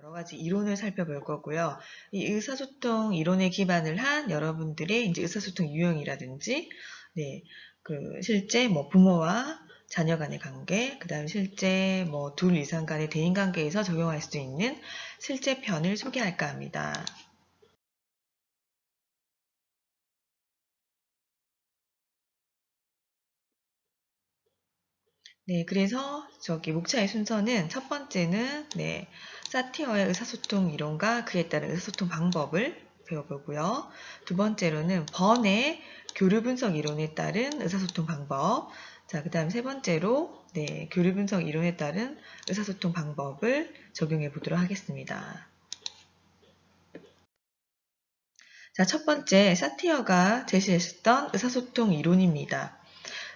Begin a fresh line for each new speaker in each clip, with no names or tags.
여러 가지 이론을 살펴볼 거고요. 이 의사소통 이론에 기반을 한 여러분들의 이제 의사소통 유형이라든지, 네, 실제 부모와 자녀 간의 관계, 그 다음 실제 둘 이상 간의 대인 관계에서 적용할 수 있는 실제 편을 소개할까 합니다. 네, 그래서 목차의 순서는 첫 번째는 사티어의 의사소통 이론과 그에 따른 의사소통 방법을 배워보고요. 두 번째로는 번의 교류 분석 이론에 따른 의사소통 방법. 자, 그 다음 세 번째로 교류 분석 이론에 따른 의사소통 방법을 적용해 보도록 하겠습니다. 자, 첫 번째 사티어가 제시했었던 의사소통 이론입니다.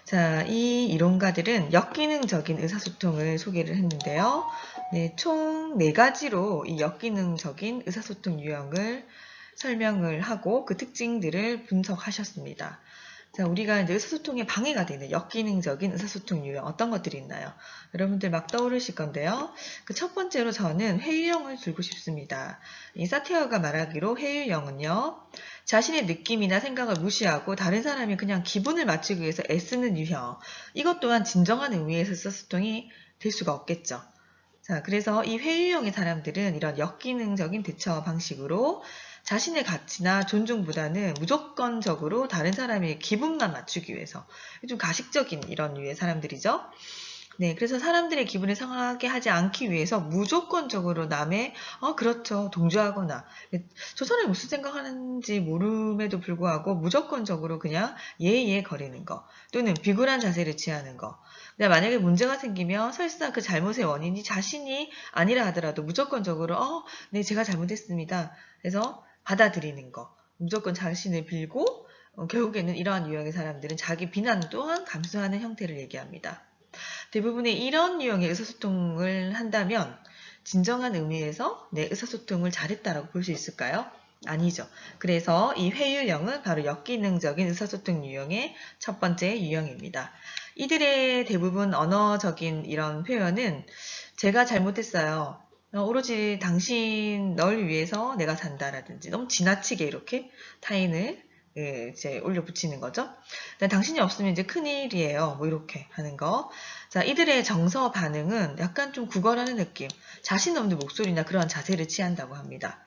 자, 이 이론가들은 역기능적인 의사소통을 소개를 했는데요. 총 4가지로 이 역기능적인 의사소통 유형을 설명을 하고 그 특징들을 분석하셨습니다. 자, 우리가 이제 의사소통에 방해가 되는 역기능적인 의사소통 유형 어떤 것들이 있나요? 여러분들 막 떠오르실 건데요. 그 첫 번째로 저는 회유형을 들고 싶습니다. 이 사티어가 말하기로 회유형은요. 자신의 느낌이나 생각을 무시하고 다른 사람이 그냥 기분을 맞추기 위해서 애쓰는 유형. 이것 또한 진정한 의미에서 의사소통이 될 수가 없겠죠. 자, 그래서 이 회유형의 사람들은 이런 역기능적인 대처 방식으로 자신의 가치나 존중보다는 무조건적으로 다른 사람의 기분만 맞추기 위해서 좀 가식적인 이런 류의 사람들이죠. 네, 그래서 사람들의 기분을 상하게 하지 않기 위해서 무조건적으로 남의 그렇죠 동조하거나 저 사람이 무슨 생각하는지 모름에도 불구하고 무조건적으로 그냥 예예 거리는 거 또는 비굴한 자세를 취하는 거. 만약에 문제가 생기면 설사 그 잘못의 원인이 자신이 아니라 하더라도 무조건적으로 네 제가 잘못했습니다. 그래서 받아들이는 거. 무조건 자신을 빌고 결국에는 이러한 유형의 사람들은 자기 비난 또한 감수하는 형태를 얘기합니다. 대부분의 이런 유형의 의사소통을 한다면 진정한 의미에서 내 의사소통을 잘했다라고 볼 수 있을까요? 아니죠. 그래서 이 회유형은 바로 역기능적인 의사소통 유형의 첫 번째 유형입니다. 이들의 대부분 언어적인 이런 표현은 제가 잘못했어요. 오로지 당신 널 위해서 내가 산다라든지 너무 지나치게 이렇게 타인을 이제 올려붙이는 거죠. 당신이 없으면 이제 큰일이에요. 이렇게 하는 거. 자, 이들의 정서 반응은 약간 좀 구걸하는 느낌, 자신 없는 목소리나 그러한 자세를 취한다고 합니다.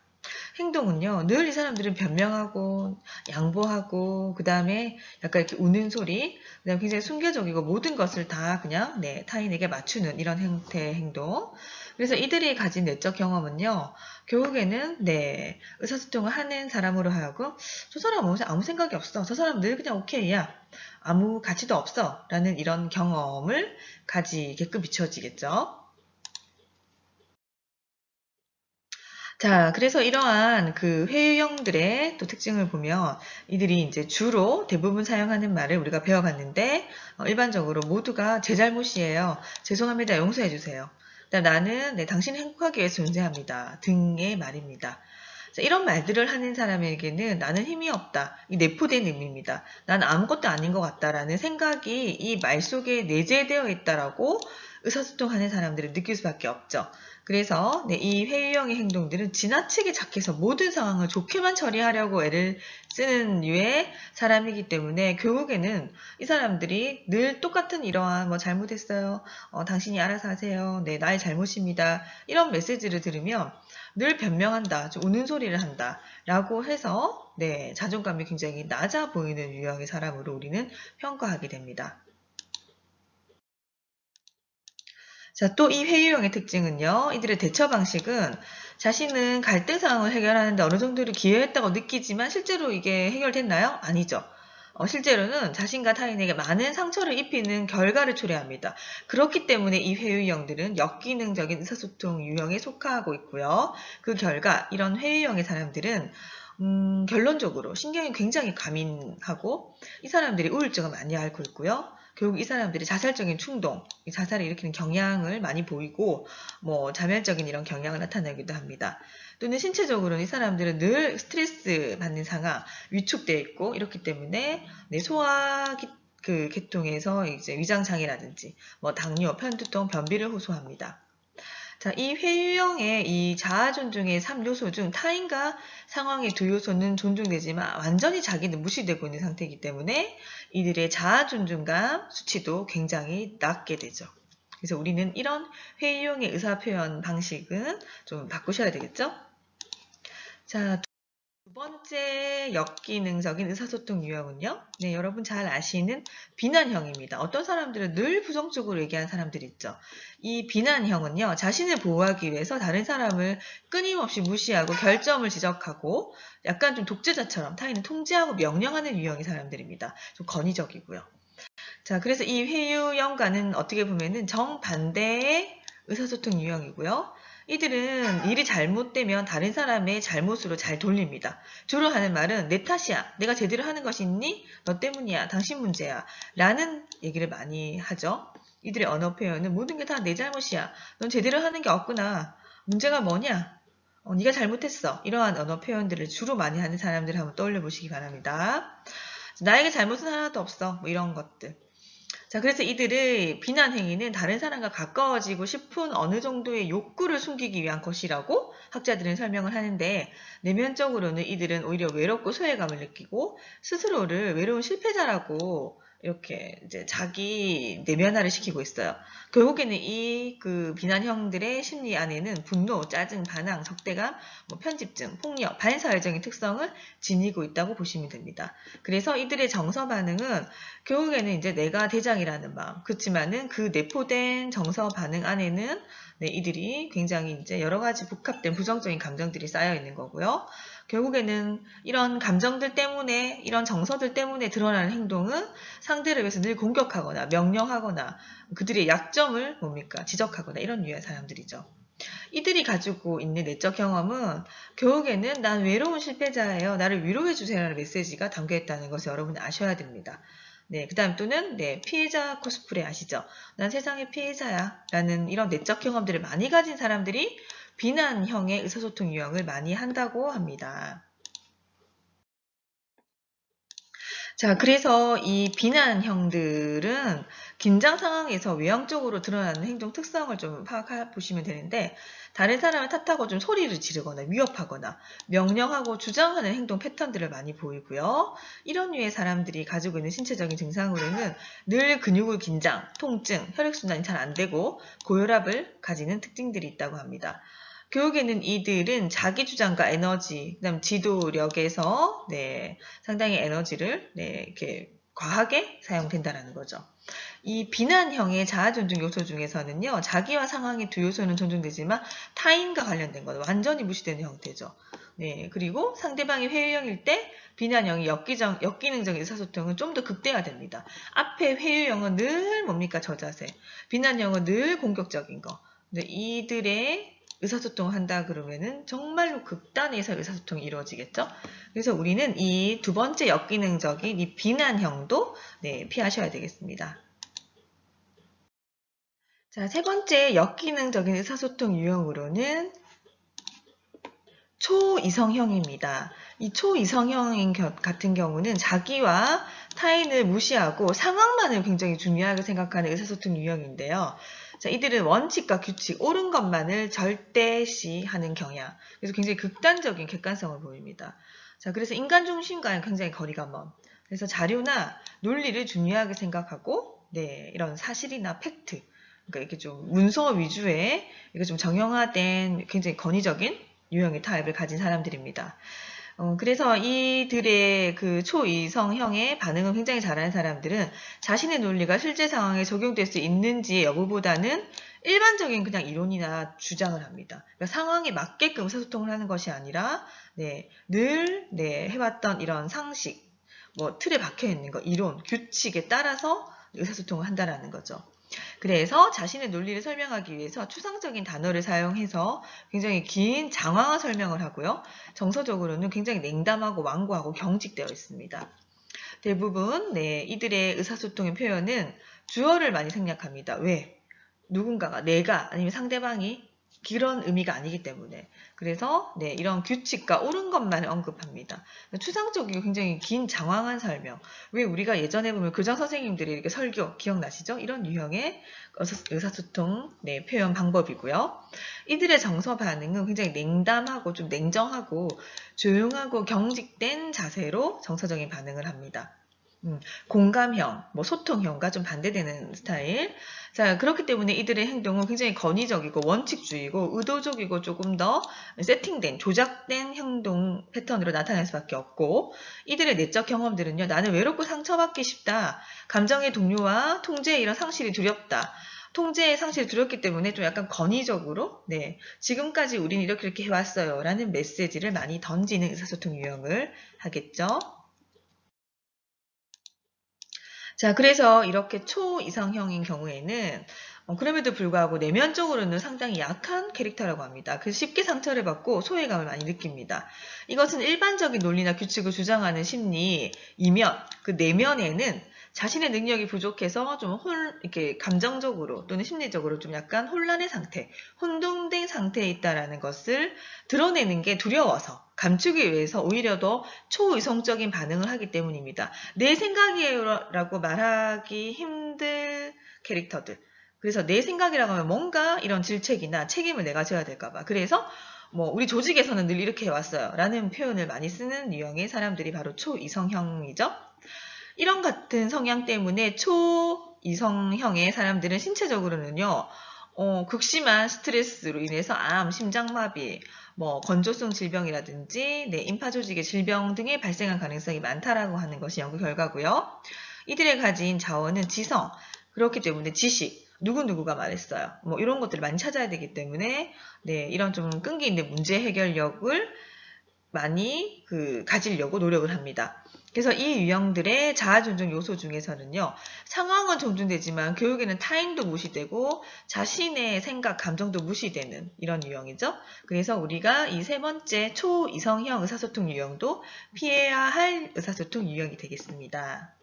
행동은요, 늘 이 사람들은 변명하고, 양보하고, 그 다음에 약간 이렇게 우는 소리, 그 다음에 굉장히 순교적이고 모든 것을 다 그냥, 타인에게 맞추는 이런 형태의 행동. 그래서 이들이 가진 내적 경험은요, 결국에는, 의사소통을 하는 사람으로 하여금, 저 사람 아무 생각이 없어. 저 사람 늘 그냥 오케이야. 아무 가치도 없어. 라는 이런 경험을 가지게끔 비춰지겠죠. 자, 그래서 이러한 그 회유형들의 또 특징을 보면 이들이 이제 주로 대부분 사용하는 말을 우리가 배워봤는데 일반적으로 모두가 제 잘못이에요. 죄송합니다. 용서해 주세요. 나는 당신을 행복하기 위해서 존재합니다. 등의 말입니다. 자, 이런 말들을 하는 사람에게는 나는 힘이 없다. 이 내포된 의미입니다. 난 아무것도 아닌 것 같다라는 생각이 이 말 속에 내재되어 있다라고 의사소통하는 사람들은 느낄 수밖에 없죠. 그래서 이 회유형의 행동들은 지나치게 착해서 모든 상황을 좋게만 처리하려고 애를 쓰는 류의 사람이기 때문에 결국에는 이 사람들이 늘 똑같은 이러한 잘못했어요. 당신이 알아서 하세요. 네, 나의 잘못입니다. 이런 메시지를 들으면 늘 변명한다. 좀 우는 소리를 한다. 라고 해서 자존감이 굉장히 낮아 보이는 유형의 사람으로 우리는 평가하게 됩니다. 자, 또 이 회유형의 특징은요. 이들의 대처 방식은 자신은 갈등 상황을 해결하는데 어느 정도를 기여했다고 느끼지만 실제로 이게 해결됐나요? 아니죠. 실제로는 자신과 타인에게 많은 상처를 입히는 결과를 초래합니다. 그렇기 때문에 이 회유형들은 역기능적인 의사소통 유형에 속하고 있고요. 그 결과 이런 회유형의 사람들은 결론적으로 신경이 굉장히 과민하고 이 사람들이 우울증을 많이 앓고 있고요. 결국 이 사람들이 자살적인 충동, 자살을 일으키는 경향을 많이 보이고 자멸적인 이런 경향을 나타내기도 합니다. 또는 신체적으로는 이 사람들은 늘 스트레스 받는 상황, 위축되어 있고 이렇기 때문에 소화 계통에서 이제 위장 장애라든지 당뇨, 편두통, 변비를 호소합니다. 자, 이 회유형의 이 자아 존중의 3요소 중 타인과 상황의 2요소는 존중되지만 완전히 자기는 무시되고 있는 상태이기 때문에 이들의 자아 존중감 수치도 굉장히 낮게 되죠. 그래서 우리는 이런 회유형의 의사표현 방식은 좀 바꾸셔야 되겠죠? 자, 두 번째 역기능적인 의사소통 유형은요. 네, 여러분 잘 아시는 비난형입니다. 어떤 사람들은 늘 부정적으로 얘기하는 사람들이 있죠. 이 비난형은요. 자신을 보호하기 위해서 다른 사람을 끊임없이 무시하고 결점을 지적하고 약간 좀 독재자처럼 타인을 통제하고 명령하는 유형의 사람들입니다. 좀 권위적이고요. 자, 그래서 이 회유형과는 어떻게 보면은 정반대의 의사소통 유형이고요. 이들은 일이 잘못되면 다른 사람의 잘못으로 잘 돌립니다. 주로 하는 말은 내 탓이야. 내가 제대로 하는 것이 있니? 너 때문이야. 당신 문제야. 라는 얘기를 많이 하죠. 이들의 언어 표현은 모든 게 다 내 잘못이야. 넌 제대로 하는 게 없구나. 문제가 뭐냐? 네가 잘못했어. 이러한 언어 표현들을 주로 많이 하는 사람들을 한번 떠올려 보시기 바랍니다. 나에게 잘못은 하나도 없어. 뭐 이런 것들. 자, 그래서 이들의 비난 행위는 다른 사람과 가까워지고 싶은 어느 정도의 욕구를 숨기기 위한 것이라고 학자들은 설명을 하는데, 내면적으로는 이들은 오히려 외롭고 소외감을 느끼고 스스로를 외로운 실패자라고 이렇게 이제 자기 내면화를 시키고 있어요. 결국에는 이 그 비난형들의 심리 안에는 분노, 짜증, 반항, 적대감, 뭐 편집증, 폭력, 반사회적인 특성을 지니고 있다고 보시면 됩니다. 그래서 이들의 정서 반응은 결국에는 이제 내가 대장이라는 마음. 그렇지만은 그 내포된 정서 반응 안에는 네, 이들이 굉장히 이제 여러 가지 복합된 부정적인 감정들이 쌓여 있는 거고요. 결국에는 이런 감정들 때문에, 이런 정서들 때문에 드러나는 행동은 상대를 위해서 늘 공격하거나 명령하거나 그들의 약점을 뭡니까? 지적하거나 이런 유의 사람들이죠. 이들이 가지고 있는 내적 경험은 결국에는 난 외로운 실패자예요. 나를 위로해 주세요라는 메시지가 담겨 있다는 것을 여러분이 아셔야 됩니다. 네, 그 다음 또는 네, 피해자 코스프레 아시죠? 난 세상의 피해자야 라는 이런 내적 경험들을 많이 가진 사람들이 비난형의 의사소통 유형을 많이 한다고 합니다. 자, 그래서 이 비난형들은 긴장 상황에서 외형적으로 드러나는 행동 특성을 좀 파악해 보시면 되는데, 다른 사람을 탓하고 좀 소리를 지르거나 위협하거나 명령하고 주장하는 행동 패턴들을 많이 보이고요. 이런 류의 사람들이 가지고 있는 신체적인 증상으로는 늘 근육을 긴장, 통증, 혈액순환이 잘 안 되고 고혈압을 가지는 특징들이 있다고 합니다. 결국에는 이들은 자기 주장과 에너지, 그다음 지도력에서 네, 상당히 에너지를 네, 이렇게 과하게 사용된다라는 거죠. 이 비난형의 자아 존중 요소 중에서는요, 자기와 상황의 2요소는 존중되지만 타인과 관련된 것 완전히 무시되는 형태죠. 네, 그리고 상대방이 회유형일 때 비난형이 역기능적인 의사소통은 좀 더 극대화됩니다. 앞에 회유형은 늘 뭡니까? 저자세. 비난형은 늘 공격적인 거. 근데 이들의 의사소통을 한다 그러면은 정말로 극단에서 의사소통이 이루어지겠죠. 그래서 우리는 이 두 번째 역기능적인 이 비난형도 네, 피하셔야 되겠습니다. 자, 세 번째 역기능적인 의사소통 유형으로는 초이성형입니다. 이 초이성형 같은 경우는 자기와 타인을 무시하고 상황만을 굉장히 중요하게 생각하는 의사소통 유형인데요. 자, 이들은 원칙과 규칙, 옳은 것만을 절대시하는 경향. 그래서 굉장히 극단적인 객관성을 보입니다. 자, 그래서 인간 중심과는 굉장히 거리가 먼. 그래서 자료나 논리를 중요하게 생각하고, 네, 이런 사실이나 팩트. 그러니까 이렇게 좀 문서 위주의, 이게 좀 정형화된 굉장히 권위적인 유형의 타입을 가진 사람들입니다. 그래서 이들의 그 초이성형의 반응을 굉장히 잘하는 사람들은 자신의 논리가 실제 상황에 적용될 수 있는지의 여부보다는 일반적인 그냥 이론이나 주장을 합니다. 그러니까 상황에 맞게끔 의사소통을 하는 것이 아니라 네, 늘 네, 해왔던 이런 상식, 뭐 틀에 박혀 있는 거, 이론, 규칙에 따라서 의사소통을 한다라는 거죠. 그래서 자신의 논리를 설명하기 위해서 추상적인 단어를 사용해서 굉장히 긴 장황한 설명을 하고요. 정서적으로는 굉장히 냉담하고 완고하고 경직되어 있습니다. 대부분 네, 이들의 의사소통의 표현은 주어를 많이 생략합니다. 왜? 누군가가, 내가 아니면 상대방이 그런 의미가 아니기 때문에. 그래서 네, 이런 규칙과 옳은 것만 언급합니다. 추상적이고 굉장히 긴 장황한 설명. 왜 우리가 예전에 보면 교장 선생님들이 이렇게 설교 기억나시죠? 이런 유형의 의사소통 네, 표현 방법이고요. 이들의 정서 반응은 굉장히 냉담하고 좀 냉정하고 조용하고 경직된 자세로 정서적인 반응을 합니다. 공감형, 뭐 소통형과 좀 반대되는 스타일. 자, 그렇기 때문에 이들의 행동은 굉장히 권위적이고 원칙주의고 의도적이고 조금 더 세팅된, 조작된 행동 패턴으로 나타날 수밖에 없고, 이들의 내적 경험들은요, 나는 외롭고 상처받기 쉽다. 감정의 동요와 통제의 이런 상실이 두렵다. 통제의 상실이 두렵기 때문에 좀 약간 권위적으로, 네, 지금까지 우린 이렇게 해왔어요. 라는 메시지를 많이 던지는 의사소통 유형을 하겠죠. 자, 그래서 이렇게 초이상형인 경우에는 그럼에도 불구하고 내면적으로는 상당히 약한 캐릭터라고 합니다. 그래서 쉽게 상처를 받고 소외감을 많이 느낍니다. 이것은 일반적인 논리나 규칙을 주장하는 심리이면 그 내면에는 자신의 능력이 부족해서 좀 이렇게 감정적으로 또는 심리적으로 좀 약간 혼란의 상태, 혼동된 상태에 있다라는 것을 드러내는 게 두려워서 감추기 위해서 오히려 더 초의성적인 반응을 하기 때문입니다. 내 생각이에요 라고 말하기 힘들 캐릭터들. 그래서 내 생각이라고 하면 뭔가 이런 질책이나 책임을 내가 져야 될까봐. 그래서 뭐 우리 조직에서는 늘 이렇게 해왔어요 라는 표현을 많이 쓰는 유형의 사람들이 바로 초이성형이죠. 이런 같은 성향 때문에 초이성형의 사람들은 신체적으로는요, 극심한 스트레스로 인해서 암, 심장마비, 뭐 건조성 질병이라든지 임파 조직의 질병 등이 발생할 가능성이 많다라고 하는 것이 연구 결과고요. 이들의 가진 자원은 지성, 그렇기 때문에 지식, 누구누구가 말했어요. 뭐 이런 것들을 많이 찾아야 되기 때문에 네, 이런 좀 끈기 있는 문제 해결력을 많이 가지려고 노력을 합니다. 그래서 이 유형들의 자아존중 요소 중에서는요, 상황은 존중되지만 교육에는 타인도 무시되고 자신의 생각, 감정도 무시되는 이런 유형이죠. 그래서 우리가 이 세 번째 초이성형 의사소통 유형도 피해야 할 의사소통 유형이 되겠습니다.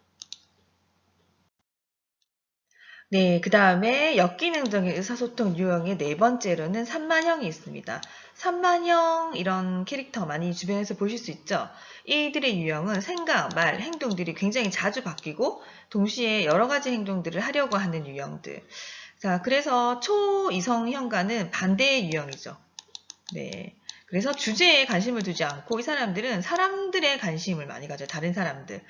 네, 그 다음에 역기능적인 의사소통 유형의 네 번째로는 산만형이 있습니다. 산만형 이런 캐릭터 많이 주변에서 보실 수 있죠. 이들의 유형은 생각, 말, 행동들이 굉장히 자주 바뀌고 동시에 여러 가지 행동들을 하려고 하는 유형들. 자, 그래서 초이성형과는 반대의 유형이죠. 네. 그래서 주제에 관심을 두지 않고 이 사람들은 사람들의 관심을 많이 가져요. 다른 사람들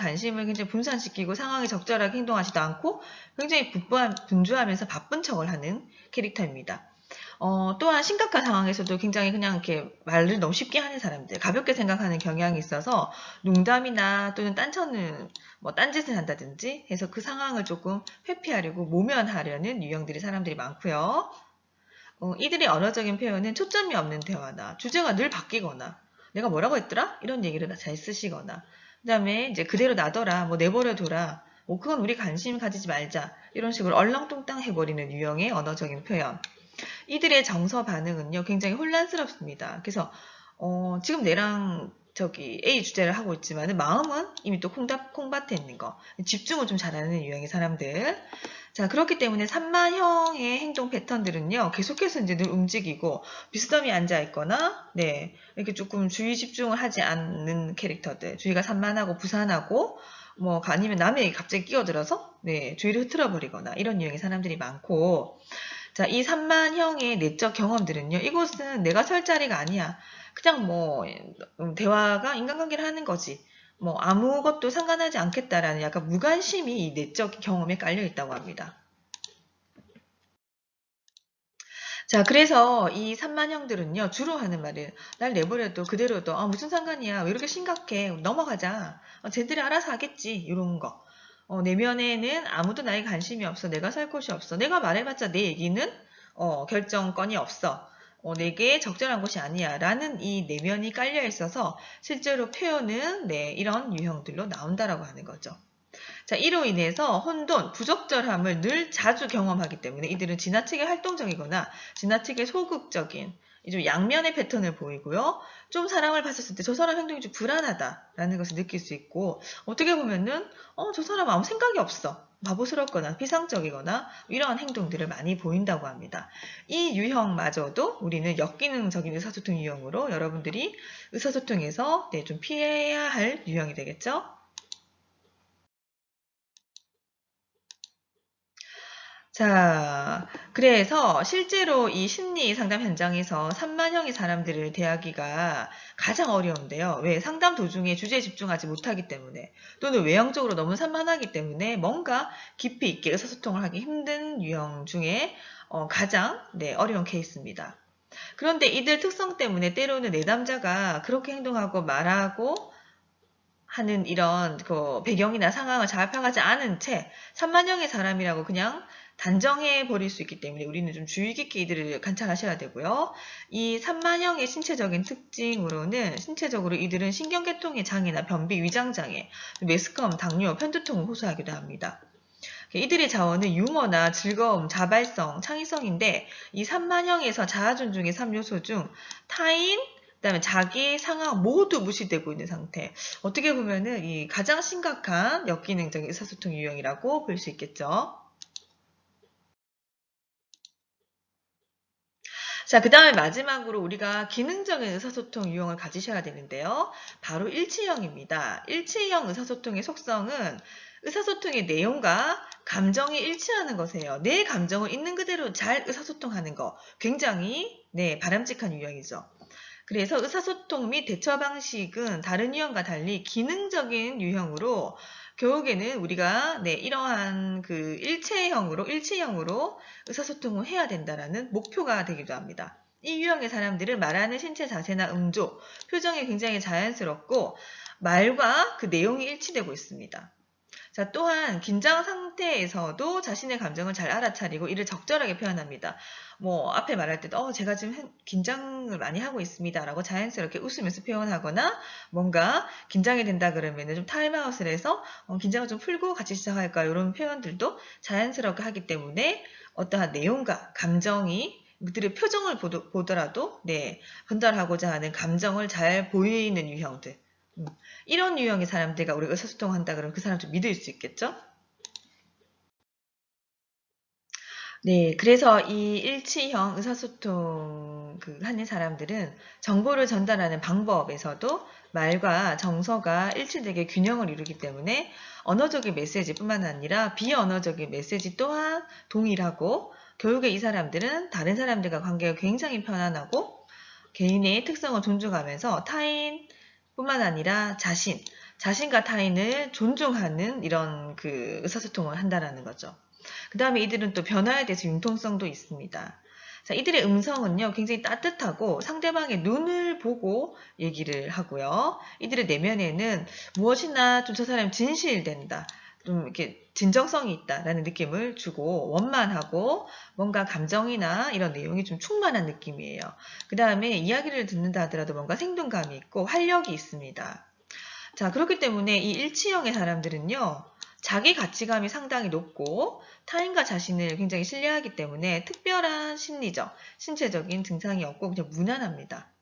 관심을 굉장히 분산시키고 상황에 적절하게 행동하지도 않고 굉장히 분주하면서 바쁜 척을 하는 캐릭터입니다. 또한 심각한 상황에서도 굉장히 그냥 이렇게 말을 너무 쉽게 하는 사람들, 가볍게 생각하는 경향이 있어서 농담이나 또는 딴짓을 한다든지 해서 그 상황을 조금 회피하려고 모면하려는 유형들의 사람들이 많고요. 이들의 언어적인 표현은 초점이 없는 대화나 주제가 늘 바뀌거나 내가 뭐라고 했더라? 이런 얘기를 잘 쓰시거나 그 다음에 이제 그대로 놔둬라, 뭐 내버려둬라, 뭐 그건 우리 관심 가지지 말자 이런 식으로 얼렁뚱땅 해버리는 유형의 언어적인 표현. 이들의 정서 반응은요 굉장히 혼란스럽습니다. 그래서 지금 내랑 저기 A 주제를 하고 있지만 마음은 이미 또 콩밭에 있는 거, 집중을 좀 잘하는 유형의 사람들. 자, 그렇기 때문에 산만형의 행동 패턴들은요 계속해서 이제 늘 움직이고 비스듬히 앉아 있거나 네, 이렇게 조금 주의 집중을 하지 않는 캐릭터들, 주의가 산만하고 부산하고 뭐 아니면 남의 얘기 갑자기 끼어들어서 네, 주의를 흐트러 버리거나 이런 유형의 사람들이 많고, 자, 이 산만형의 내적 경험들은요, 이곳은 내가 설 자리가 아니야. 그냥 뭐 대화가 인간관계를 하는 거지. 뭐 아무것도 상관하지 않겠다라는 약간 무관심이 이 내적 경험에 깔려 있다고 합니다. 자, 그래서 이 산만형들은요, 주로 하는 말은 날 내버려도 그대로도 무슨 상관이야. 왜 이렇게 심각해. 넘어가자. 쟤들이 알아서 하겠지. 이런 거. 내면에는 아무도 나에 관심이 없어. 내가 살 곳이 없어. 내가 말해봤자 내 얘기는 결정권이 없어. 내게 적절한 것이 아니야. 라는 이 내면이 깔려 있어서 실제로 표현은 네, 이런 유형들로 나온다라고 하는 거죠. 자, 이로 인해서 혼돈, 부적절함을 늘 자주 경험하기 때문에 이들은 지나치게 활동적이거나 지나치게 소극적인 좀 양면의 패턴을 보이고요. 좀 사람을 봤을 때 저 사람 행동이 좀 불안하다라는 것을 느낄 수 있고, 어떻게 보면은 저 사람 아무 생각이 없어. 바보스럽거나 피상적이거나 이러한 행동들을 많이 보인다고 합니다. 이 유형마저도 우리는 역기능적인 의사소통 유형으로 여러분들이 의사소통에서 좀 피해야 할 유형이 되겠죠? 자, 그래서 실제로 이 심리 상담 현장에서 3만형의 사람들을 대하기가 가장 어려운데요. 왜? 상담 도중에 주제에 집중하지 못하기 때문에, 또는 외형적으로 너무 산만하기 때문에 뭔가 깊이 있게 의사소통을 하기 힘든 유형 중에 가장 어려운 케이스입니다. 그런데 이들 특성 때문에 때로는 내담자가 그렇게 행동하고 말하고 하는 이런 그 배경이나 상황을 잘 파악하지 않은 채 3만형의 사람이라고 그냥 단정해 버릴 수 있기 때문에 우리는 좀 주의 깊게 이들을 관찰하셔야 되고요. 이 3만형의 신체적인 특징으로는 신체적으로 이들은 신경계통의 장애나 변비, 위장장애, 메스꺼움, 당뇨, 편두통을 호소하기도 합니다. 이들의 자원은 유머나 즐거움, 자발성, 창의성인데 이 3만형에서 자아존중의 3요소 중 타인, 그다음에 자기 상황 모두 무시되고 있는 상태. 어떻게 보면은 이 가장 심각한 역기능적인 의사소통 유형이라고 볼 수 있겠죠. 자, 그 다음에 마지막으로 우리가 기능적인 의사소통 유형을 가지셔야 되는데요. 바로 일치형입니다. 일치형 의사소통의 속성은 의사소통의 내용과 감정이 일치하는 것이에요. 내 감정을 있는 그대로 잘 의사소통하는 거. 굉장히 바람직한 유형이죠. 그래서 의사소통 및 대처 방식은 다른 유형과 달리 기능적인 유형으로 결국에는 우리가 이러한 그 일체형으로 의사소통을 해야 된다라는 목표가 되기도 합니다. 이 유형의 사람들은 말하는 신체 자세나 음조, 표정이 굉장히 자연스럽고 말과 그 내용이 일치되고 있습니다. 자, 또한 긴장 상태에서도 자신의 감정을 잘 알아차리고 이를 적절하게 표현합니다. 뭐 앞에 말할 때도 제가 지금 긴장을 많이 하고 있습니다 라고 자연스럽게 웃으면서 표현하거나 뭔가 긴장이 된다 그러면 좀 타임아웃을 해서 긴장을 좀 풀고 같이 시작할까 이런 표현들도 자연스럽게 하기 때문에 어떠한 내용과 감정이 그들의 표정을 보더라도 전달하고자 하는 감정을 잘 보이는 유형들, 이런 유형의 사람들과 우리가 의사소통한다 그러면 그 사람 좀 믿을 수 있겠죠? 네, 그래서 이 일치형 의사소통 하는 사람들은 정보를 전달하는 방법에서도 말과 정서가 일치되게 균형을 이루기 때문에 언어적인 메시지뿐만 아니라 비언어적인 메시지 또한 동일하고, 결국에 이 사람들은 다른 사람들과 관계가 굉장히 편안하고 개인의 특성을 존중하면서 타인뿐만 아니라 자신과 타인을 존중하는 이런 그 의사소통을 한다라는 거죠. 그 다음에 이들은 또 변화에 대해서 융통성도 있습니다. 자, 이들의 음성은요, 굉장히 따뜻하고 상대방의 눈을 보고 얘기를 하고요. 이들의 내면에는 무엇이나 좀 저 사람이 진실된다, 좀 이렇게 진정성이 있다라는 느낌을 주고 원만하고 뭔가 감정이나 이런 내용이 좀 충만한 느낌이에요. 그 다음에 이야기를 듣는다 하더라도 뭔가 생동감이 있고 활력이 있습니다. 자, 그렇기 때문에 이 일치형의 사람들은요, 자기 가치감이 상당히 높고 타인과 자신을 굉장히 신뢰하기 때문에 특별한 심리적, 신체적인 증상이 없고 그냥 무난합니다.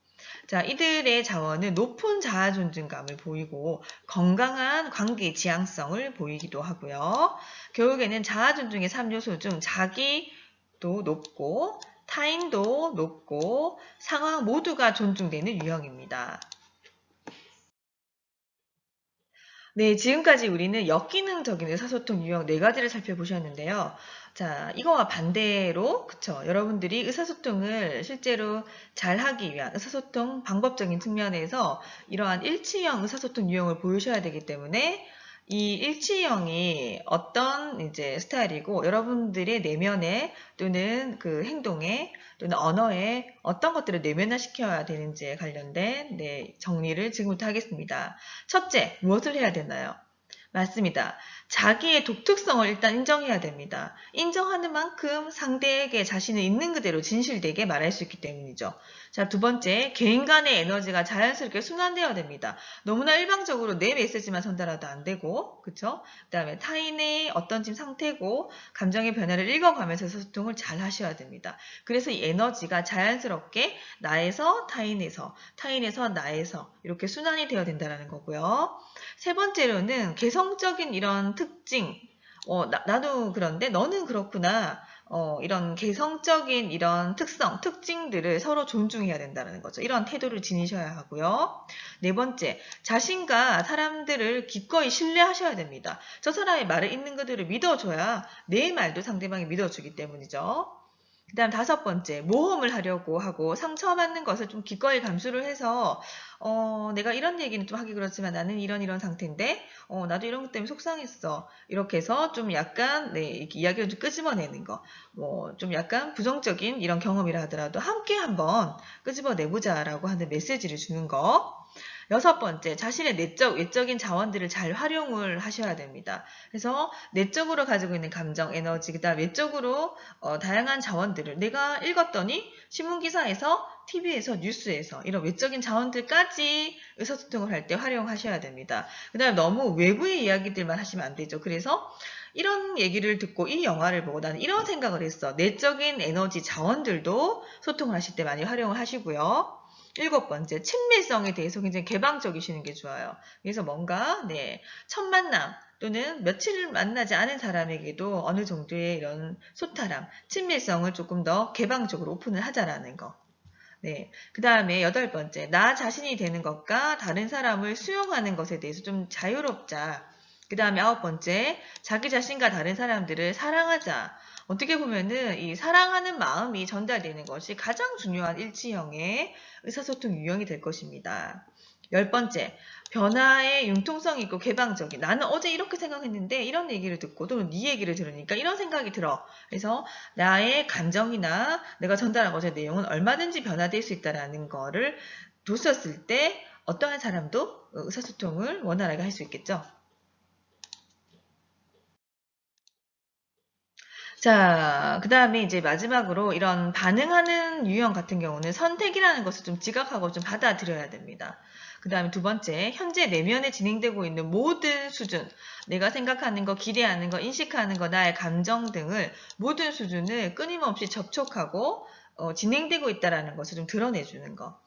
자, 이들의 자원은 높은 자아 존중감을 보이고 건강한 관계 지향성을 보이기도 하고요. 결국에는 자아 존중의 3요소 중 자기도 높고 타인도 높고 상황 모두가 존중되는 유형입니다. 네, 지금까지 우리는 역기능적인 의사소통 유형 4가지를 살펴보셨는데요. 자, 이거와 반대로, 그쵸. 여러분들이 의사소통을 실제로 잘 하기 위한 의사소통 방법적인 측면에서 이러한 일치형 의사소통 유형을 보여셔야 되기 때문에 이 일치형이 어떤 이제 스타일이고 여러분들의 내면에 또는 그 행동에 또는 언어에 어떤 것들을 내면화시켜야 되는지에 관련된 정리를 지금부터 하겠습니다. 첫째, 무엇을 해야 되나요? 맞습니다. 자기의 독특성을 일단 인정해야 됩니다. 인정하는 만큼 상대에게 자신을 있는 그대로 진실되게 말할 수 있기 때문이죠. 자, 두 번째, 개인 간의 에너지가 자연스럽게 순환되어야 됩니다. 너무나 일방적으로 내 메시지만 전달해도 안 되고, 그쵸? 그 다음에 타인의 어떤 지금 상태고, 감정의 변화를 읽어가면서 소통을 잘 하셔야 됩니다. 그래서 이 에너지가 자연스럽게 나에서 타인에서, 타인에서 나에서 이렇게 순환이 되어야 된다는 거고요. 세 번째로는 개성적인 이런 특징, 나도 그런데 너는 그렇구나. 이런 개성적인 이런 특성, 특징들을 서로 존중해야 된다는 거죠. 이런 태도를 지니셔야 하고요. 네 번째, 자신과 사람들을 기꺼이 신뢰하셔야 됩니다. 저 사람의 말을 있는 그대로 믿어줘야 내 말도 상대방이 믿어주기 때문이죠. 그 다음 다섯 번째, 모험을 하려고 하고 상처받는 것을 좀 기꺼이 감수를 해서 내가 이런 얘기는 좀 하기 그렇지만 나는 이런 상태인데 나도 이런 것 때문에 속상했어. 이렇게 해서 좀 약간 이렇게 이야기를 좀 끄집어내는 거. 좀 약간 부정적인 이런 경험이라 하더라도 함께 한번 끄집어내보자라고 하는 메시지를 주는 거. 여섯 번째, 자신의 내적, 외적인 자원들을 잘 활용을 하셔야 됩니다. 그래서 내적으로 가지고 있는 감정, 에너지, 그 다음 외적으로 다양한 자원들을 내가 읽었더니 신문기사에서, TV에서, 뉴스에서 이런 외적인 자원들까지 의사소통을 할 때 활용하셔야 됩니다. 그 다음에 너무 외부의 이야기들만 하시면 안 되죠. 그래서 이런 얘기를 듣고 이 영화를 보고 나는 이런 생각을 했어. 내적인 에너지 자원들도 소통을 하실 때 많이 활용을 하시고요. 일곱 번째, 친밀성에 대해서 굉장히 개방적이시는 게 좋아요. 그래서 뭔가, 첫 만남 또는 며칠을 만나지 않은 사람에게도 어느 정도의 이런 소탈함, 친밀성을 조금 더 개방적으로 오픈을 하자라는 거. 그 다음에 여덟 번째, 나 자신이 되는 것과 다른 사람을 수용하는 것에 대해서 좀 자유롭자. 그 다음에 아홉 번째, 자기 자신과 다른 사람들을 사랑하자. 어떻게 보면은 이 사랑하는 마음이 전달되는 것이 가장 중요한 일치형의 의사소통 유형이 될 것입니다. 열 번째, 변화에 융통성이 있고 개방적인. 나는 어제 이렇게 생각했는데 이런 얘기를 듣고 또는 네 얘기를 들으니까 이런 생각이 들어. 그래서 나의 감정이나 내가 전달한 것의 내용은 얼마든지 변화될 수 있다는 거를 뒀었을 때 어떠한 사람도 의사소통을 원활하게 할 수 있겠죠. 자, 그 다음에 이제 마지막으로 이런 반응하는 유형 같은 경우는 선택이라는 것을 좀 지각하고 좀 받아들여야 됩니다. 그 다음에 두 번째, 현재 내면에 진행되고 있는 모든 수준, 내가 생각하는 거, 기대하는 거, 인식하는 거, 나의 감정 등을 모든 수준을 끊임없이 접촉하고 진행되고 있다는 것을 좀 드러내주는 거.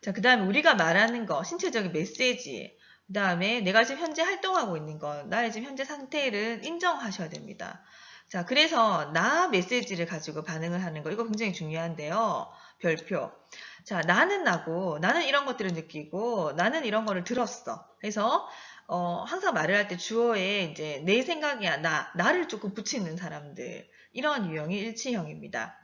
자, 그 다음에 우리가 말하는 거, 신체적인 메시지, 그 다음에 내가 지금 현재 활동하고 있는 거, 나의 지금 현재 상태를 인정하셔야 됩니다. 자, 그래서 나 메시지를 가지고 반응을 하는 거, 이거 굉장히 중요한데요. 별표. 자, 나는 나고, 나는 이런 것들을 느끼고, 나는 이런 거를 들었어. 그래서, 항상 말을 할 때 주어에 이제 내 생각이야, 나를 조금 붙이는 사람들. 이런 유형이 일치형입니다.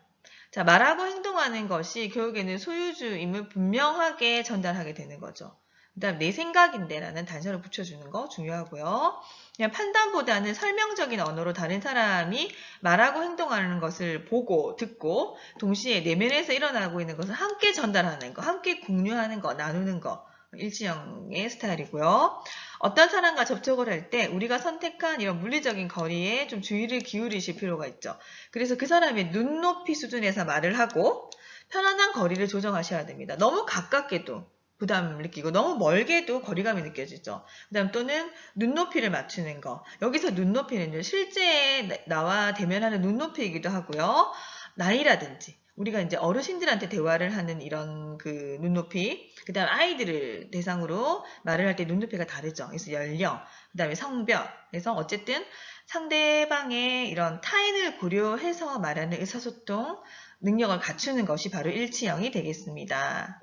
자, 말하고 행동하는 것이 교육에는 소유주임을 분명하게 전달하게 되는 거죠. 그 다음 내 생각인데 라는 단서를 붙여주는 거 중요하고요. 그냥 판단보다는 설명적인 언어로 다른 사람이 말하고 행동하는 것을 보고 듣고 동시에 내면에서 일어나고 있는 것을 함께 전달하는 거, 함께 공유하는 거, 나누는 거. 일치형의 스타일이고요. 어떤 사람과 접촉을 할 때 우리가 선택한 이런 물리적인 거리에 좀 주의를 기울이실 필요가 있죠. 그래서 그 사람의 눈높이 수준에서 말을 하고 편안한 거리를 조정하셔야 됩니다. 너무 가깝게도 부담을 느끼고 너무 멀게도 거리감이 느껴지죠. 그 다음 또는 눈높이를 맞추는 거. 여기서 눈높이는요. 실제 나와 대면하는 눈높이이기도 하고요. 나이라든지 우리가 이제 어르신들한테 대화를 하는 이런 그 눈높이, 그 다음 아이들을 대상으로 말을 할 때 눈높이가 다르죠. 그래서 연령, 그 다음에 성별. 그래서 어쨌든 상대방의 이런 타인을 고려해서 말하는 의사소통 능력을 갖추는 것이 바로 일치형이 되겠습니다.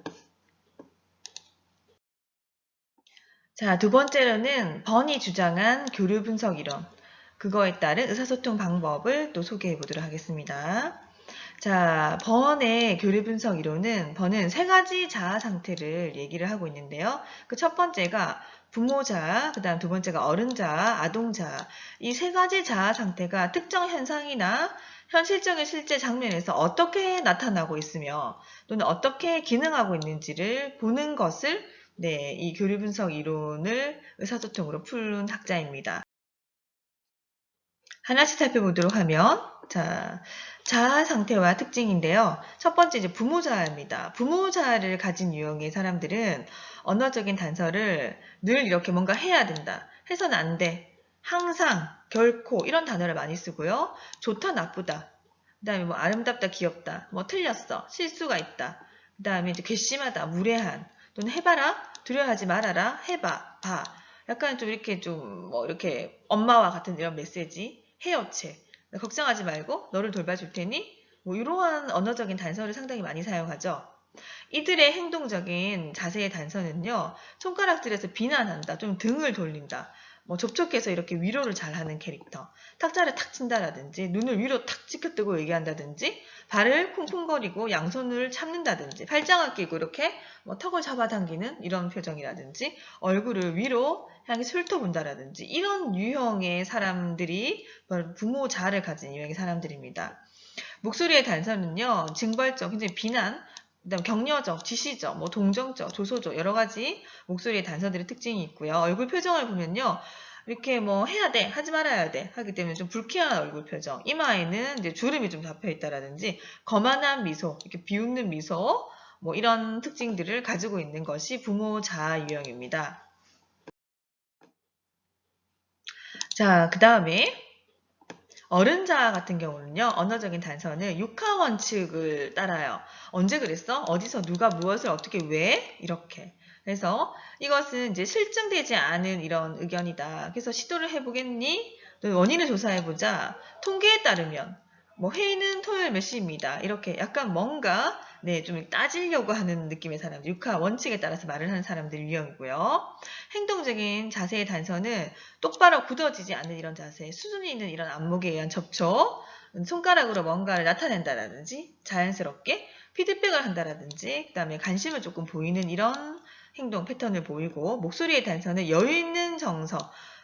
자, 두 번째로는 번이 주장한 교류 분석 이론. 그거에 따른 의사소통 방법을 또 소개해 보도록 하겠습니다. 자, 번의 교류 분석 이론은 번은 세 가지 자아 상태를 얘기를 하고 있는데요. 그 첫 번째가 부모 자아, 그 다음 두 번째가 어른 자아, 아동 자아. 이 세 가지 자아 상태가 특정 현상이나 현실적인 실제 장면에서 어떻게 나타나고 있으며 또는 어떻게 기능하고 있는지를 보는 것을 네, 이 교류 분석 이론을 의사소통으로 푼 학자입니다. 하나씩 살펴보도록 하면, 자, 자아 상태와 특징인데요. 첫 번째 이제 부모자아입니다. 부모자아를 가진 유형의 사람들은 언어적인 단서를 늘 이렇게 뭔가 해야 된다. 해서는 안 돼. 항상, 결코 이런 단어를 많이 쓰고요. 좋다, 나쁘다. 그 다음에 뭐 아름답다, 귀엽다. 뭐 틀렸어, 실수가 있다. 그 다음에 이제 괘씸하다, 무례한. 또는 해봐라, 두려워하지 말아라, 해봐, 봐. 약간 좀 이렇게 좀 뭐 이렇게 엄마와 같은 이런 메시지. 해여체, 걱정하지 말고 너를 돌봐줄 테니 뭐 이러한 언어적인 단서를 상당히 많이 사용하죠. 이들의 행동적인 자세의 단서는요. 손가락질해서 비난한다, 좀 등을 돌린다, 뭐 접촉해서 이렇게 위로를 잘하는 캐릭터, 탁자를 탁 친다라든지 눈을 위로 탁 치켜뜨고 얘기한다든지 발을 쿵쿵거리고 양손을 참는다든지 팔짱을 끼고 이렇게 뭐 턱을 잡아당기는 이런 표정이라든지 얼굴을 위로 향해 훑어본다라든지 이런 유형의 사람들이 부모 자아를 가진 유형의 사람들입니다. 목소리의 단서는요. 징벌적, 굉장히 비난, 그다음 격려적, 지시적, 뭐 동정적, 조소적 여러 가지 목소리의 단서들의 특징이 있고요. 얼굴 표정을 보면요. 이렇게 뭐 해야 돼, 하지 말아야 돼 하기 때문에 좀 불쾌한 얼굴 표정, 이마에는 이제 주름이 좀 잡혀 있다라든지 거만한 미소, 이렇게 비웃는 미소, 뭐 이런 특징들을 가지고 있는 것이 부모 자아 유형입니다. 자, 그 다음에 어른자 같은 경우는요. 언어적인 단서는 육하 원칙을 따라요. 언제 그랬어? 어디서 누가 무엇을 어떻게 왜? 이렇게. 그래서 이것은 이제 실증되지 않은 이런 의견이다. 그래서 시도를 해보겠니? 원인을 조사해보자. 통계에 따르면 뭐 회의는 토요일 몇 시입니다. 이렇게 약간 뭔가 네, 좀 따지려고 하는 느낌의 사람들, 육하 원칙에 따라서 말을 하는 사람들 유형이고요. 행동적인 자세의 단서는 똑바로 굳어지지 않는 이런 자세, 수준이 있는 이런 안목에 의한 접촉, 손가락으로 뭔가를 나타낸다라든지 자연스럽게 피드백을 한다라든지 그 다음에 관심을 조금 보이는 이런 행동 패턴을 보이고 목소리의 단서는 여유 있는 정서,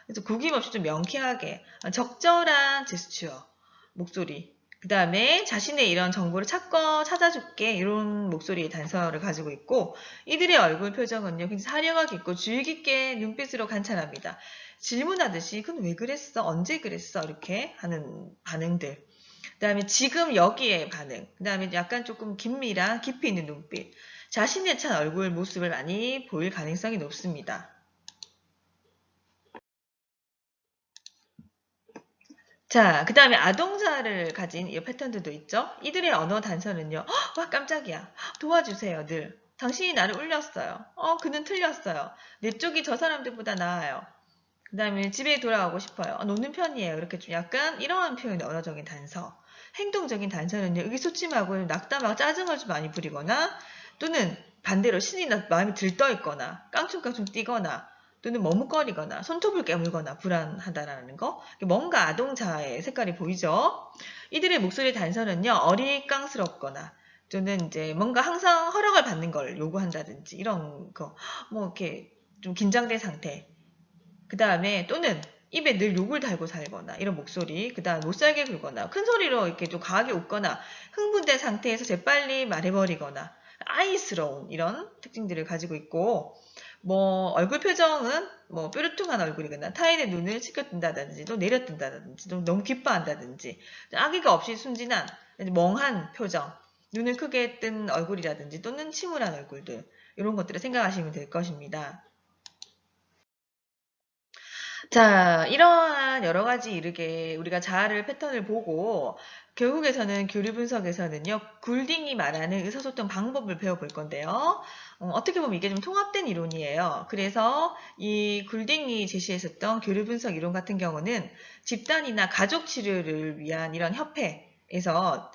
그래서 구김없이 좀 명쾌하게 적절한 제스처, 목소리, 그 다음에 자신의 이런 정보를 찾아줄게 이런 목소리의 단서를 가지고 있고 이들의 얼굴 표정은요 굉장히 사려가 깊고 주의 깊게 눈빛으로 관찰합니다. 질문하듯이 그건 왜 그랬어? 언제 그랬어? 이렇게 하는 반응들. 그 다음에 지금 여기에 반응. 그 다음에 약간 조금 긴밀한 깊이 있는 눈빛. 자신에 찬 얼굴 모습을 많이 보일 가능성이 높습니다. 자, 그 다음에 아동자를 가진 이 패턴들도 있죠. 이들의 언어 단서는요. 와, 깜짝이야. 도와주세요, 늘. 당신이 나를 울렸어요. 그는 틀렸어요. 내 쪽이 저 사람들보다 나아요. 그 다음에 집에 돌아가고 싶어요. 노는 편이에요. 이렇게 좀 약간 이러한 표현의 언어적인 단서. 행동적인 단서는요. 의기소침하고 낙담하고 짜증을 좀 많이 부리거나 또는 반대로 신이 마음이 들떠 있거나 깡충깡충 뛰거나 또는 머뭇거리거나 손톱을 깨물거나 불안하다라는 거. 뭔가 아동자의 색깔이 보이죠. 이들의 목소리 단서는요. 어리깡스럽거나 또는 이제 뭔가 항상 허락을 받는 걸 요구한다든지 이런 거. 뭐 이렇게 좀 긴장된 상태. 그 다음에 또는 입에 늘 욕을 달고 살거나 이런 목소리, 그 다음 못살게 굴거나 큰 소리로 이렇게 좀 강하게 웃거나 흥분된 상태에서 재빨리 말해버리거나 아이스러운 이런 특징들을 가지고 있고 뭐 얼굴 표정은 뭐 뾰루퉁한 얼굴이거나 타인의 눈을 치켜뜬다든지 또 내려뜬다든지 또 너무 기뻐한다든지 아기가 없이 순진한 멍한 표정, 눈을 크게 뜬 얼굴이라든지 또는 침울한 얼굴들 이런 것들을 생각하시면 될 것입니다. 자, 이러한 여러 가지 이르게 우리가 자아를 패턴을 보고 결국에서는 교류 분석에서는요. 굴딩이 말하는 의사소통 방법을 배워볼 건데요. 어떻게 보면 이게 좀 통합된 이론이에요. 그래서 이 굴딩이 제시했었던 교류 분석 이론 같은 경우는 집단이나 가족 치료를 위한 이런 협회에서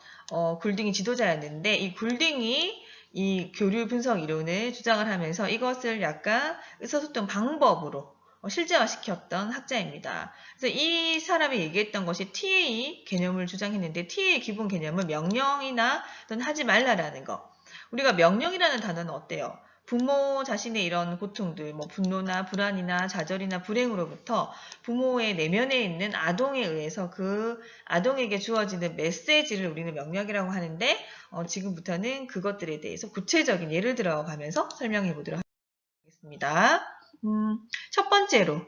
굴딩이 지도자였는데 이 굴딩이 이 교류 분석 이론을 주장을 하면서 이것을 약간 의사소통 방법으로 실제화시켰던 학자입니다. 그래서 이 사람이 얘기했던 것이 TA 개념을 주장했는데 TA 기본 개념은 명령이나 또는 하지 말라라는 거. 우리가 명령이라는 단어는 어때요? 부모 자신의 이런 고통들, 뭐 분노나 불안이나 좌절이나 불행으로부터 부모의 내면에 있는 아동에 의해서 그 아동에게 주어지는 메시지를 우리는 명령이라고 하는데 지금부터는 그것들에 대해서 구체적인 예를 들어가면서 설명해 보도록 하겠습니다. 하겠습니다. 첫 번째로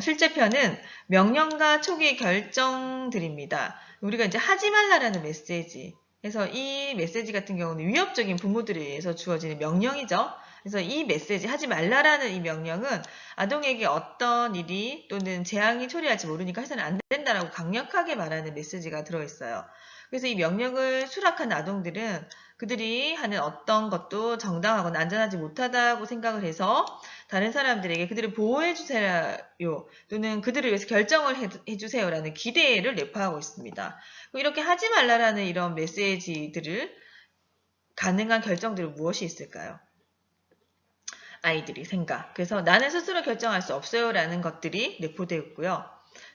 실제편은 명령과 초기 결정들입니다. 우리가 이제 하지 말라라는 메시지. 그래서 이 메시지 같은 경우는 위협적인 부모들에 의해서 주어지는 명령이죠. 그래서 이 메시지 하지 말라라는 이 명령은 아동에게 어떤 일이 또는 재앙이 초래할지 모르니까 해서는 안 된다라고 강력하게 말하는 메시지가 들어있어요. 그래서 이 명령을 수락한 아동들은 그들이 하는 어떤 것도 정당하거나 안전하지 못하다고 생각을 해서 다른 사람들에게 그들을 보호해 주세요 또는 그들을 위해서 결정을 해 주세요라는 기대를 내포하고 있습니다. 이렇게 하지 말라라는 이런 메시지들을 가능한 결정들은 무엇이 있을까요? 아이들이 생각. 그래서 나는 스스로 결정할 수 없어요 라는 것들이 내포되어 있고요.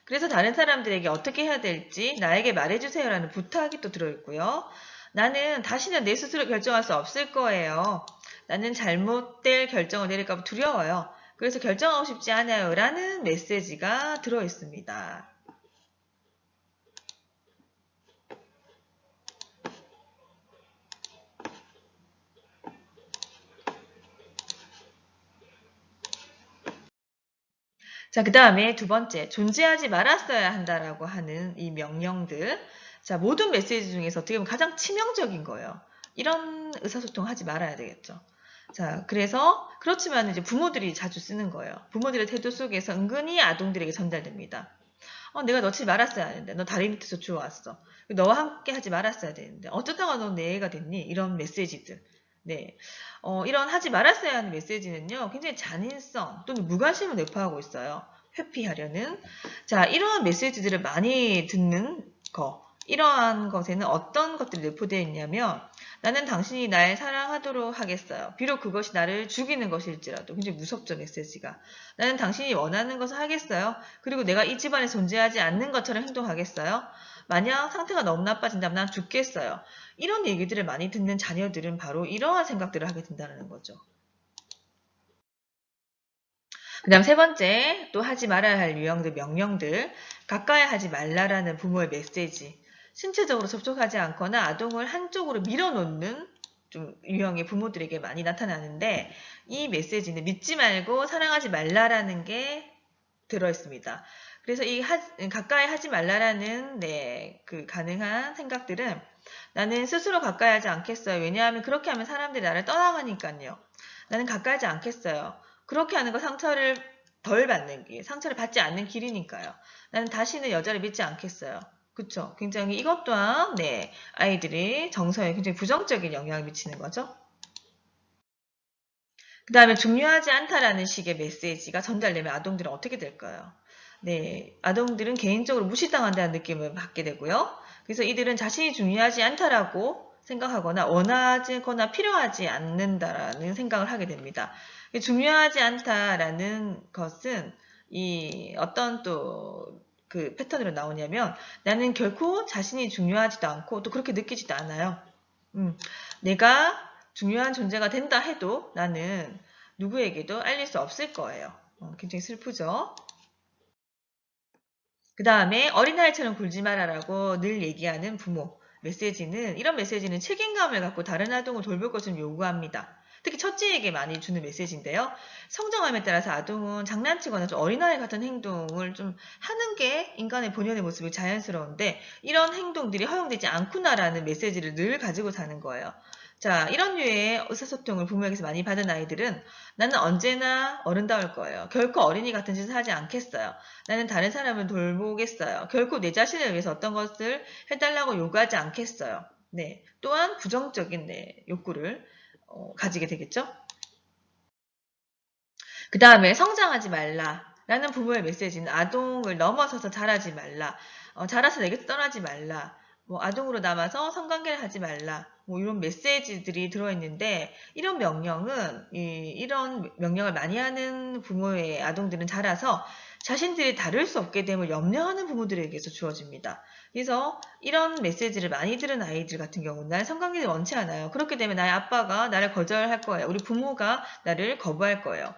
그래서 다른 사람들에게 어떻게 해야 될지 나에게 말해주세요 라는 부탁이 또 들어있고요. 나는 다시는 내 스스로 결정할 수 없을 거예요. 나는 잘못될 결정을 내릴까 봐 두려워요. 그래서 결정하고 싶지 않아요 라는 메시지가 들어있습니다. 자, 그 다음에 두 번째, 존재하지 말았어야 한다라고 하는 이 명령들. 자, 모든 메시지 중에서 어떻게 보면 가장 치명적인 거예요. 이런 의사소통 하지 말아야 되겠죠. 자, 그래서 그렇지만 이제 부모들이 자주 쓰는 거예요. 부모들의 태도 속에서 은근히 아동들에게 전달됩니다. 내가 넣지 말았어야 하는데, 너 다리 밑에서 주워왔어. 너와 함께 하지 말았어야 되는데, 어쩌다가 너 내 애가 됐니? 이런 메시지들. 네. 이런 하지 말았어야 하는 메시지는요, 굉장히 잔인성 또는 무관심을 내포하고 있어요. 회피하려는. 자, 이러한 메시지들을 많이 듣는 거. 이러한 것에는 어떤 것들이 내포되어 있냐면, 나는 당신이 날 사랑하도록 하겠어요. 비록 그것이 나를 죽이는 것일지라도. 굉장히 무섭죠, 메시지가. 나는 당신이 원하는 것을 하겠어요. 그리고 내가 이 집안에 존재하지 않는 것처럼 행동하겠어요. 만약 상태가 너무 나빠진다면 난 죽겠어요. 이런 얘기들을 많이 듣는 자녀들은 바로 이러한 생각들을 하게 된다는 거죠. 그 다음 세 번째, 또 하지 말아야 할 유형들, 명령들. 가까이 하지 말라라는 부모의 메시지. 신체적으로 접촉하지 않거나 아동을 한쪽으로 밀어놓는 좀 유형의 부모들에게 많이 나타나는데 이 메시지는 믿지 말고 사랑하지 말라라는 게 들어있습니다. 그래서 이 가까이 하지 말라라는 그 가능한 생각들은 나는 스스로 가까이 하지 않겠어요. 왜냐하면 그렇게 하면 사람들이 나를 떠나가니까요. 나는 가까이 하지 않겠어요. 그렇게 하는 거 상처를 덜 받는 길, 상처를 받지 않는 길이니까요. 나는 다시는 여자를 믿지 않겠어요. 그쵸? 굉장히 이것 또한 아이들이 정서에 굉장히 부정적인 영향을 미치는 거죠. 그 다음에 중요하지 않다라는 식의 메시지가 전달되면 아동들은 어떻게 될까요? 네, 아동들은 개인적으로 무시당한다는 느낌을 받게 되고요. 그래서 이들은 자신이 중요하지 않다라고 생각하거나 원하거나 필요하지 않는다라는 생각을 하게 됩니다. 중요하지 않다라는 것은 이 어떤 또 그 패턴으로 나오냐면 나는 결코 자신이 중요하지도 않고 또 그렇게 느끼지도 않아요. 내가 중요한 존재가 된다 해도 나는 누구에게도 알릴 수 없을 거예요. 굉장히 슬프죠? 그 다음에 어린아이처럼 굴지 마라라고 늘 얘기하는 부모. 이런 메시지는 책임감을 갖고 다른 아동을 돌볼 것을 요구합니다. 특히 첫째에게 많이 주는 메시지인데요. 성장함에 따라서 아동은 장난치거나 좀 어린아이 같은 행동을 좀 하는 게 인간의 본연의 모습이 자연스러운데 이런 행동들이 허용되지 않구나라는 메시지를 늘 가지고 사는 거예요. 자, 이런 류의 의사소통을 부모에게서 많이 받은 아이들은 나는 언제나 어른다울 거예요. 결코 어린이 같은 짓을 하지 않겠어요. 나는 다른 사람을 돌보겠어요. 결코 내 자신을 위해서 어떤 것을 해달라고 요구하지 않겠어요. 네, 또한 부정적인 욕구를 가지게 되겠죠. 그 다음에 성장하지 말라라는 부모의 메시지는 아동을 넘어서서 자라지 말라. 자라서 내게서 떠나지 말라. 뭐 아동으로 남아서 성관계를 하지 말라. 뭐 이런 메시지들이 들어있는데 이런 명령은 이런 명령을 많이 하는 부모의 아동들은 자라서 자신들이 다룰 수 없게 됨을 염려하는 부모들에게서 주어집니다. 그래서 이런 메시지를 많이 들은 아이들 같은 경우는 나는 성관계를 원치 않아요. 그렇게 되면 나의 아빠가 나를 거절할 거예요. 우리 부모가 나를 거부할 거예요.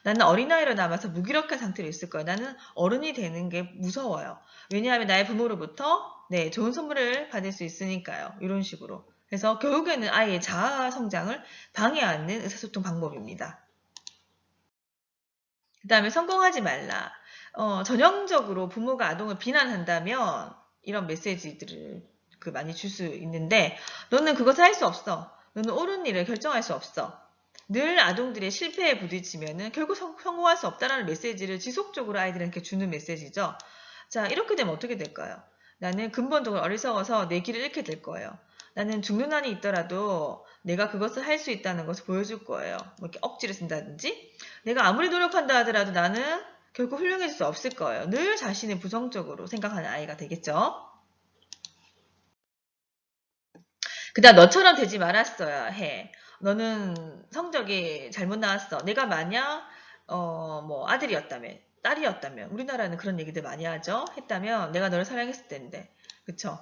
나는 어린아이로 남아서 무기력한 상태로 있을 거야. 나는 어른이 되는 게 무서워요. 왜냐하면 나의 부모로부터 좋은 선물을 받을 수 있으니까요. 이런 식으로. 그래서 결국에는 아이의 자아 성장을 방해하는 의사소통 방법입니다. 그 다음에 성공하지 말라. 전형적으로 부모가 아동을 비난한다면 이런 메시지들을 많이 줄 수 있는데 너는 그것을 할 수 없어. 너는 옳은 일을 결정할 수 없어. 늘 아동들의 실패에 부딪히면은 결국 성공할 수 없다라는 메시지를 지속적으로 아이들한테 주는 메시지죠. 자, 이렇게 되면 어떻게 될까요? 나는 근본적으로 어리석어서 내 길을 잃게 될 거예요. 나는 죽는 한이 있더라도 내가 그것을 할 수 있다는 것을 보여줄 거예요. 뭐 이렇게 억지를 쓴다든지. 내가 아무리 노력한다 하더라도 나는 결국 훌륭해질 수 없을 거예요. 늘 자신을 부정적으로 생각하는 아이가 되겠죠. 그다음 너처럼 되지 말았어야 해. 너는 성적이 잘못 나왔어. 내가 만약 뭐 아들이었다면, 딸이었다면, 우리나라는 그런 얘기들 많이 하죠. 했다면 내가 너를 사랑했을 텐데, 그쵸?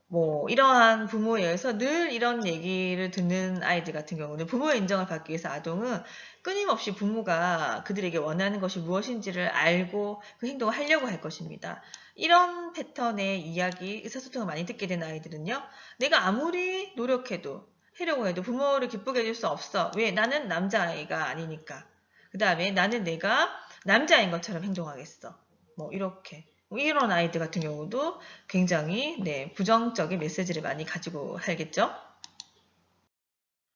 뭐 이러한 부모에 의해서 늘 이런 얘기를 듣는 아이들 같은 경우는 부모의 인정을 받기 위해서 아동은 끊임없이 부모가 그들에게 원하는 것이 무엇인지를 알고 그 행동을 하려고 할 것입니다. 이런 패턴의 이야기, 의사소통을 많이 듣게 된 아이들은요. 내가 아무리 노력해도 하려고 해도 부모를 기쁘게 해줄 수 없어. 왜? 나는 남자아이가 아니니까. 그 다음에 나는 내가 남자인 것처럼 행동하겠어. 뭐 이렇게. 뭐 이런 아이들 같은 경우도 굉장히 부정적인 메시지를 많이 가지고 살겠죠.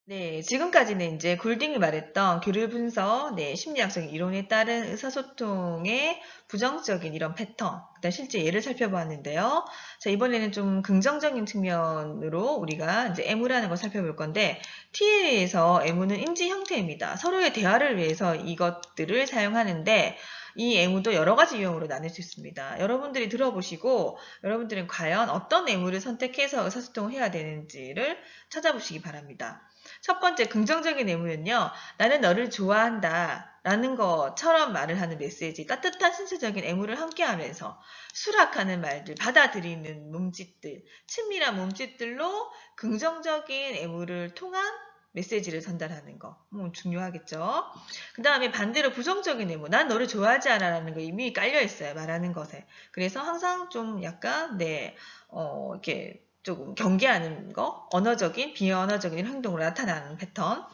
네, 지금까지는 이제 굴딩이 말했던 교류 분석, 심리학적인 이론에 따른 의사소통의 부정적인 이런 패턴, 그다음 실제 예를 살펴보았는데요. 자, 이번에는 좀 긍정적인 측면으로 우리가 이제 애무라는 걸 살펴볼 건데, T에서 애무는 인지 형태입니다. 서로의 대화를 위해서 이것들을 사용하는데, 이 애무도 여러 가지 유형으로 나눌 수 있습니다. 여러분들이 들어보시고, 여러분들은 과연 어떤 애무를 선택해서 의사소통을 해야 되는지를 찾아보시기 바랍니다. 첫 번째 긍정적인 애무는요. 나는 너를 좋아한다 라는 것처럼 말을 하는 메시지, 따뜻한 신체적인 애무를 함께하면서 수락하는 말들, 받아들이는 몸짓들, 친밀한 몸짓들로 긍정적인 애무를 통한 메시지를 전달하는 거 중요하겠죠. 그 다음에 반대로 부정적인 애무, 난 너를 좋아하지 않아 라는 거 이미 깔려있어요. 말하는 것에. 그래서 항상 좀 약간 이렇게 조금 경계하는 거, 언어적인, 비언어적인 행동으로 나타나는 패턴.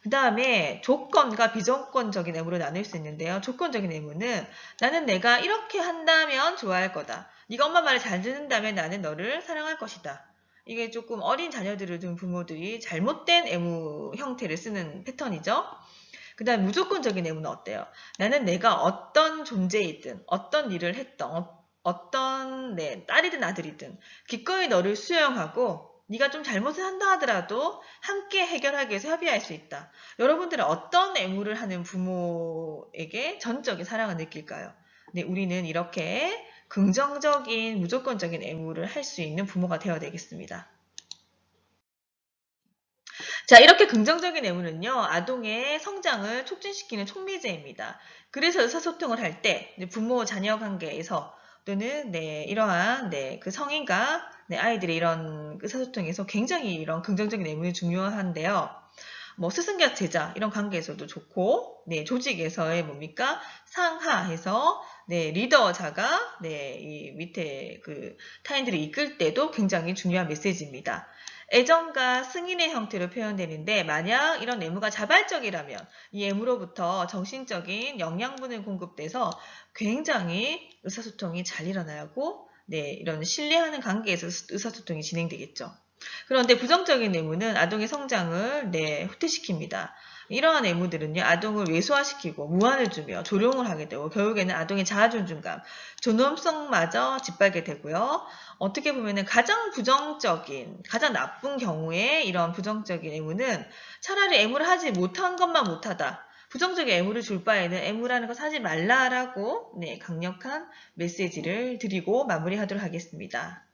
그 다음에 조건과 비조건적인 애무로 나눌 수 있는데요. 조건적인 애무는 나는 내가 이렇게 한다면 좋아할 거다. 네가 엄마 말을 잘 듣는다면 나는 너를 사랑할 것이다. 이게 조금 어린 자녀들을 둔 부모들이 잘못된 애무 형태를 쓰는 패턴이죠. 그 다음 무조건적인 애무는 어때요? 나는 내가 어떤 존재이든 어떤 일을 했던 어떤 딸이든 아들이든 기꺼이 너를 수용하고 네가 좀 잘못을 한다 하더라도 함께 해결하기 위해서 협의할 수 있다. 여러분들은 어떤 애무를 하는 부모에게 전적인 사랑을 느낄까요? 네, 우리는 이렇게 긍정적인 무조건적인 애무를 할 수 있는 부모가 되어야 되겠습니다. 자, 이렇게 긍정적인 애무는요, 아동의 성장을 촉진시키는 촉매제입니다. 그래서 의사소통을 할 때, 부모 자녀 관계에서 또는 이러한 그 성인과 아이들의 이런 의사소통에서 굉장히 이런 긍정적인 애무는 중요한데요. 뭐 스승과 제자 이런 관계에서도 좋고, 조직에서의 뭡니까 상하해서 리더자가 이 밑에 그 타인들을 이끌 때도 굉장히 중요한 메시지입니다. 애정과 승인의 형태로 표현되는데 만약 이런 애무가 자발적이라면 이 애무로부터 정신적인 영양분을 공급돼서 굉장히 의사소통이 잘 일어나고 이런 신뢰하는 관계에서 의사소통이 진행되겠죠. 그런데 부정적인 애무는 아동의 성장을 후퇴시킵니다. 이러한 애무들은요, 아동을 왜소화시키고 무안을 주며 조롱을 하게 되고 결국에는 아동의 자아존중감, 존엄성마저 짓밟게 되고요. 어떻게 보면은 가장 부정적인, 가장 나쁜 경우에 이런 부정적인 애무는 차라리 애무를 하지 못한 것만 못하다. 부정적인 애무를 줄 바에는 애무라는 것 하지 말라라고 강력한 메시지를 드리고 마무리하도록 하겠습니다.